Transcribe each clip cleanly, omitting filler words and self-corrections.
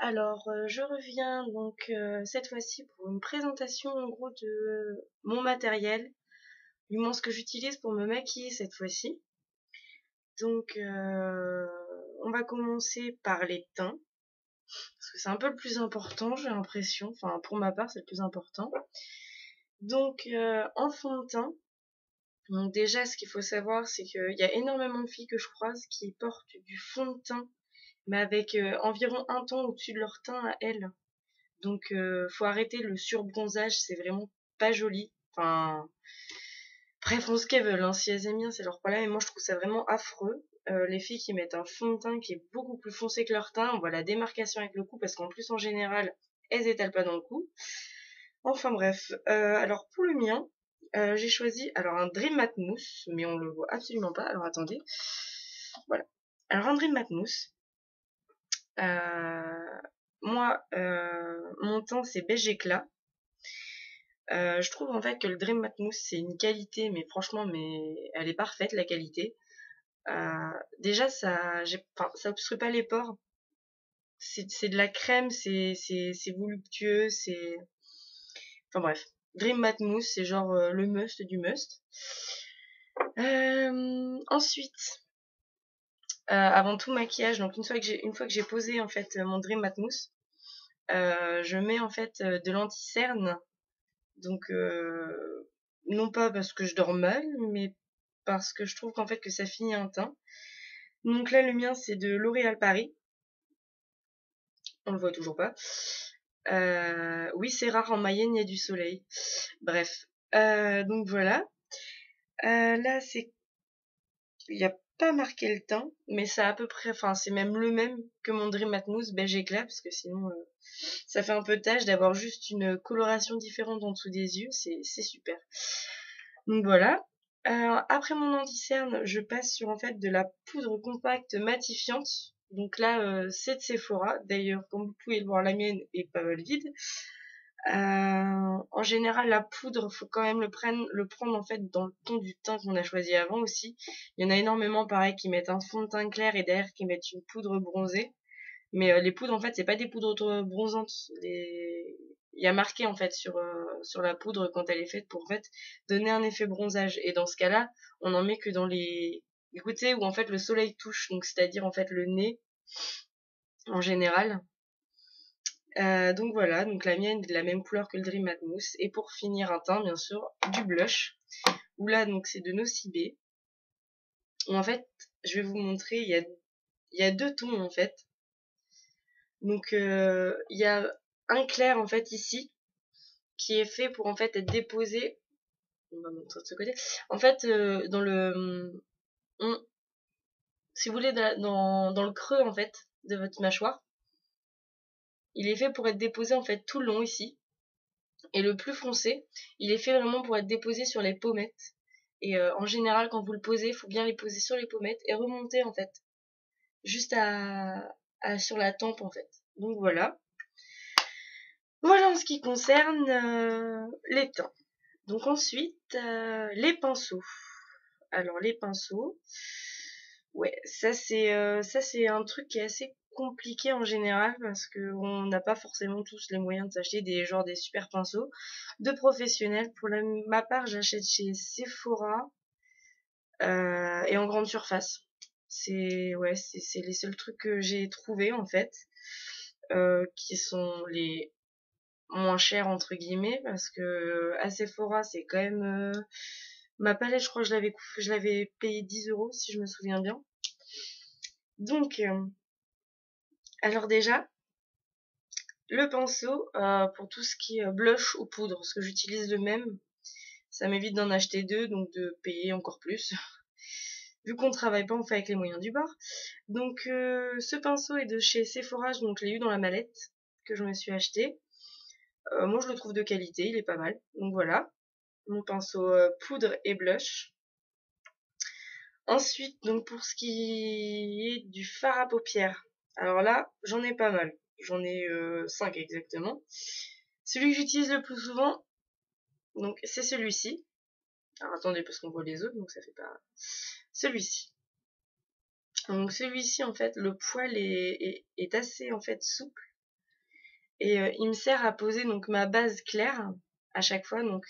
Alors, je reviens donc cette fois-ci pour une présentation en gros de mon matériel, du moins ce que j'utilise pour me maquiller cette fois-ci. Donc, on va commencer par les teints, parce que c'est un peu le plus important, j'ai l'impression. Enfin, pour ma part, c'est le plus important. Donc, en fond de teint, donc déjà, ce qu'il faut savoir, c'est qu'il y a énormément de filles que je croise qui portent du fond de teint, mais avec environ un ton au-dessus de leur teint à elles. Donc, faut arrêter le surbronzage, c'est vraiment pas joli. Enfin, bref, font ce qu'elles veulent, hein. Si elles aiment bien, c'est leur problème. Et moi, je trouve ça vraiment affreux. Les filles qui mettent un fond de teint qui est beaucoup plus foncé que leur teint, on voit la démarcation avec le cou, parce qu'en plus, en général, elles étalent pas dans le cou. Enfin bref, alors pour le mien, j'ai choisi alors un Dream Matte Mousse, mais on le voit absolument pas. Alors attendez, voilà. Alors un Dream Matte Mousse. Moi, mon teint c'est beige éclat. Je trouve en fait que le Dream Matte Mousse c'est une qualité, mais franchement, mais elle est parfaite la qualité. Déjà enfin, ça obstrue pas les pores. C'est de la crème, c'est voluptueux, c'est, enfin bref. Dream Matte Mousse c'est genre le must du must. Ensuite, avant tout maquillage, donc une fois que j'ai posé en fait mon Dream Matte Mousse, je mets en fait de l'anti-cerne. Donc, non pas parce que je dors mal, mais parce que je trouve qu'en fait que ça finit un teint. Donc là, le mien, c'est de L'Oréal Paris. On le voit toujours pas. Oui, c'est rare, en Mayenne, il y a du soleil. Bref. Donc voilà. Là, il n'y a pas marqué le teint, mais c'est à peu près, enfin, c'est même le même que mon Dream Matte Mousse beige éclat, parce que sinon, ça fait un peu tâche d'avoir juste une coloration différente en dessous des yeux, c'est super. Donc voilà. Après mon anti-cerne, je passe sur en fait de la poudre compacte matifiante. Donc là, c'est de Sephora. D'ailleurs, comme vous pouvez le voir, la mienne est pas mal vide. En général, la poudre, faut quand même le prendre en fait dans le ton du teint qu'on a choisi avant aussi. Il y en a énormément, pareil, qui mettent un fond de teint clair et derrière qui mettent une poudre bronzée. Mais les poudres, en fait, c'est pas des poudres bronzantes. Il y a marqué en fait sur la poudre quand elle est faite pour en fait donner un effet bronzage. Et dans ce cas-là, on en met que dans les côtés où en fait le soleil touche, donc c'est-à-dire en fait le nez en général. Donc voilà, donc la mienne est de la même couleur que le Dream Matte Mousse. Et pour finir un teint, bien sûr, du blush. Où là, donc c'est de Nocibé. Où en fait, je vais vous montrer, il y a deux tons en fait. Donc il y a un clair en fait ici qui est fait pour en fait être déposé. On va montrer de ce côté. En fait, dans le, si vous voulez, dans le creux en fait de votre mâchoire, il est fait pour être déposé en fait tout le long ici. Et le plus foncé, il est fait vraiment pour être déposé sur les pommettes. Et en général, quand vous le posez, il faut bien les poser sur les pommettes et remonter en fait, juste sur la tempe en fait. Donc voilà. Voilà en ce qui concerne les teints. Donc ensuite, les pinceaux. Alors les pinceaux, ouais, ça c'est un truc qui est assez compliqué en général parce que on n'a pas forcément tous les moyens de s'acheter des super pinceaux de professionnels. Pour ma part, j'achète chez Sephora et en grande surface. C'est les seuls trucs que j'ai trouvés en fait, qui sont les moins chers entre guillemets parce que à Sephora c'est quand même ma palette, je crois que je l'avais payé 10 € si je me souviens bien. Donc alors déjà le pinceau, pour tout ce qui est blush ou poudre, parce que j'utilise le même, ça m'évite d'en acheter deux, donc de payer encore plus. Vu qu'on travaille pas, on fait avec les moyens du bord. Donc ce pinceau est de chez Sephora, donc je l'ai eu dans la mallette que je me suis acheté. Moi je le trouve de qualité, il est pas mal. Donc voilà, mon pinceau poudre et blush. Ensuite, donc pour ce qui est du fard à paupières, alors là, j'en ai pas mal. J'en ai 5 exactement. Celui que j'utilise le plus souvent, donc c'est celui-ci. Alors attendez, parce qu'on voit les autres, donc ça fait pas... Celui-ci. Donc celui-ci, en fait, le poil est assez en fait souple. Et il me sert à poser donc ma base claire à chaque fois. Donc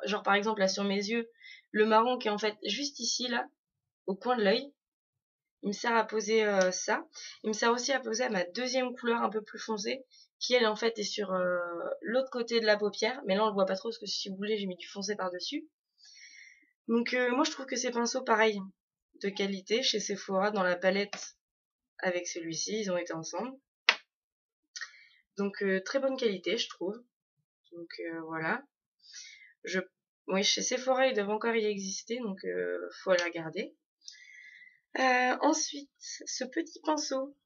genre par exemple là sur mes yeux, le marron qui est en fait juste ici là, au coin de l'œil. Il me sert à poser ça. Il me sert aussi à poser ma deuxième couleur un peu plus foncée, qui elle en fait est sur l'autre côté de la paupière. Mais là on le voit pas trop parce que si vous voulez j'ai mis du foncé par-dessus. Donc moi je trouve que ces pinceaux pareil, de qualité, chez Sephora dans la palette avec celui-ci, ils ont été ensemble. Donc très bonne qualité je trouve. Donc voilà. Oui, chez Sephora ils doivent encore y exister, donc faut aller regarder. Ensuite, ce petit pinceau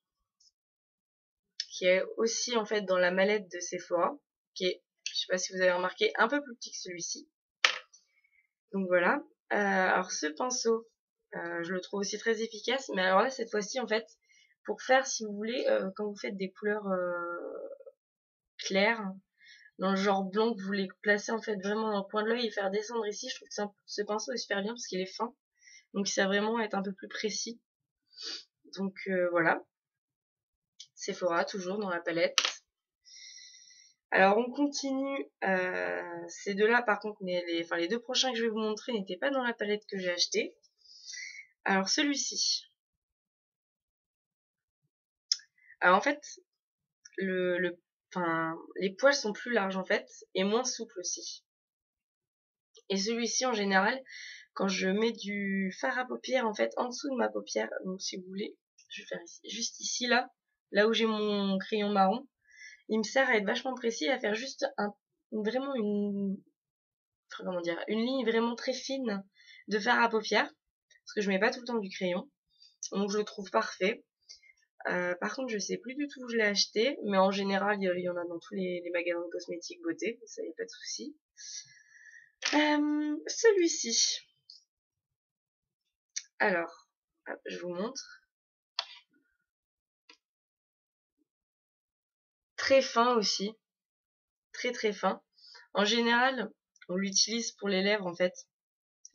qui est aussi en fait dans la mallette de Sephora, qui est, je sais pas si vous avez remarqué, un peu plus petit que celui-ci. Donc voilà. Alors ce pinceau, je le trouve aussi très efficace, mais alors là cette fois-ci en fait, pour faire si vous voulez, quand vous faites des couleurs claires, dans le genre blanc que vous voulez placer en fait vraiment dans le coin de l'œil et faire descendre ici, je trouve que ce pinceau est super bien parce qu'il est fin, donc il sert vraiment à être un peu plus précis. Donc voilà. Sephora, toujours dans la palette. Alors on continue, ces deux-là par contre, les deux prochains que je vais vous montrer n'étaient pas dans la palette que j'ai acheté. Alors celui-ci. Alors en fait, les poils sont plus larges en fait, et moins souples aussi. Et celui-ci en général, quand je mets du fard à paupières en fait en dessous de ma paupière, donc si vous voulez, je vais faire ici, juste ici là où j'ai mon crayon marron, il me sert à être vachement précis et à faire juste vraiment une ligne vraiment très fine de fard à paupières, parce que je mets pas tout le temps du crayon, donc je le trouve parfait. Par contre, je sais plus du tout où je l'ai acheté, mais en général, il y en a dans tous les magasins de cosmétiques beauté, ça y a pas de souci. Celui-ci. Alors, hop, je vous montre. Très fin aussi, très très fin. En général, on l'utilise pour les lèvres en fait,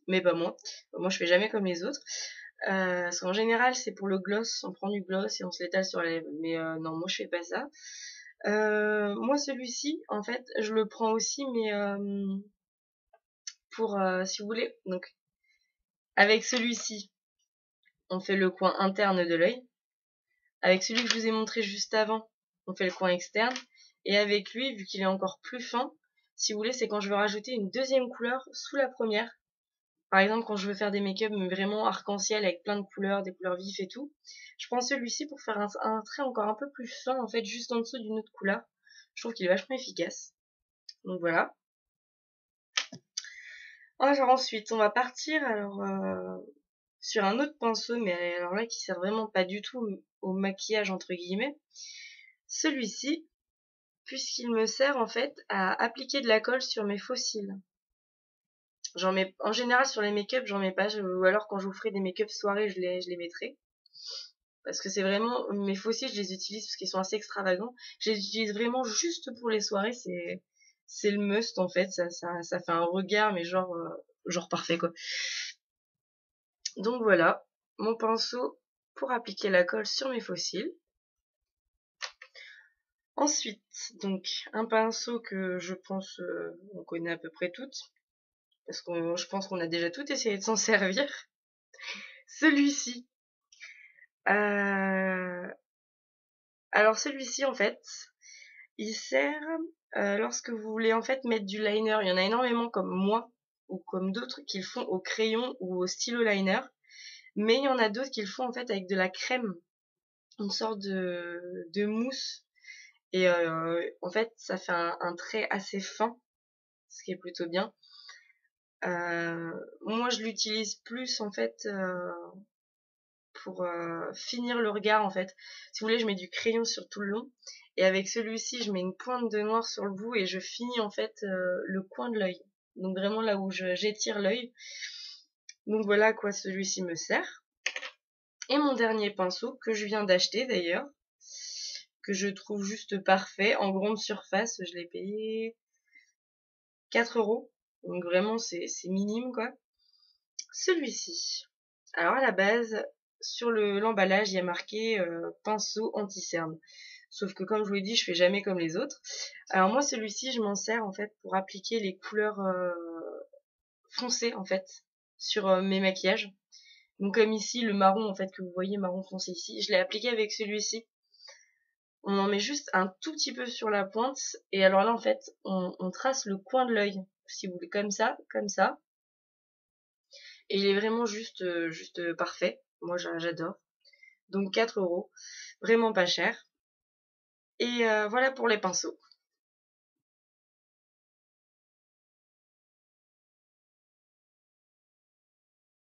mais pas moi. Moi, je fais jamais comme les autres. Parce qu'en général, c'est pour le gloss, on prend du gloss et on se l'étale sur la lèvre. Mais non, moi je fais pas ça. Moi celui-ci, en fait, je le prends aussi, mais pour, si vous voulez, donc avec celui-ci, on fait le coin interne de l'œil. Avec celui que je vous ai montré juste avant, on fait le coin externe. Et avec lui, vu qu'il est encore plus fin, si vous voulez, c'est quand je veux rajouter une deuxième couleur sous la première. Par exemple, quand je veux faire des make-up vraiment arc-en-ciel avec plein de couleurs, des couleurs vives et tout, je prends celui-ci pour faire un trait encore un peu plus fin, en fait, juste en dessous d'une autre couleur. Je trouve qu'il est vachement efficace. Donc voilà. Alors ensuite, on va partir sur un autre pinceau, mais alors là qui sert vraiment pas du tout au maquillage entre guillemets. Celui-ci, puisqu'il me sert en fait à appliquer de la colle sur mes faux cils. J'en mets en général sur les make-up, j'en mets pas, ou alors quand je vous ferai des make-up soirée, je les mettrai. Parce que c'est vraiment, mes faux cils, je les utilise parce qu'ils sont assez extravagants. Je les utilise vraiment juste pour les soirées, c'est le must en fait, ça fait un regard, mais genre parfait quoi. Donc voilà, mon pinceau pour appliquer la colle sur mes faux cils. Ensuite, donc un pinceau que je pense on connaît à peu près toutes, parce que je pense qu'on a déjà toutes essayé de s'en servir. Celui-ci. Alors celui-ci en fait, il sert lorsque vous voulez en fait mettre du liner. Il y en a énormément comme moi ou comme d'autres qui le font au crayon ou au stylo liner, mais il y en a d'autres qui le font en fait avec de la crème, une sorte de mousse. Et en fait, ça fait un trait assez fin, ce qui est plutôt bien. Moi, je l'utilise plus en fait pour finir le regard en fait. Si vous voulez, je mets du crayon sur tout le long. Et avec celui-ci, je mets une pointe de noir sur le bout et je finis en fait le coin de l'œil. Donc vraiment là où j'étire l'œil. Donc voilà à quoi celui-ci me sert. Et mon dernier pinceau, que je viens d'acheter d'ailleurs, que je trouve juste parfait, en grande surface, je l'ai payé 4 €. Donc vraiment c'est minime quoi. Celui-ci. Alors à la base, sur l'emballage, il y a marqué pinceau anti-cerne. Sauf que comme je vous l'ai dit, je fais jamais comme les autres. Alors moi, celui-ci, je m'en sers en fait pour appliquer les couleurs foncées en fait sur mes maquillages. Donc comme ici, le marron en fait que vous voyez, marron foncé ici, je l'ai appliqué avec celui-ci. On en met juste un tout petit peu sur la pointe. Et alors là, en fait, on trace le coin de l'œil. Si vous voulez, comme ça, comme ça. Et il est vraiment juste parfait. Moi, j'adore. Donc 4 €. Vraiment pas cher. Et voilà pour les pinceaux.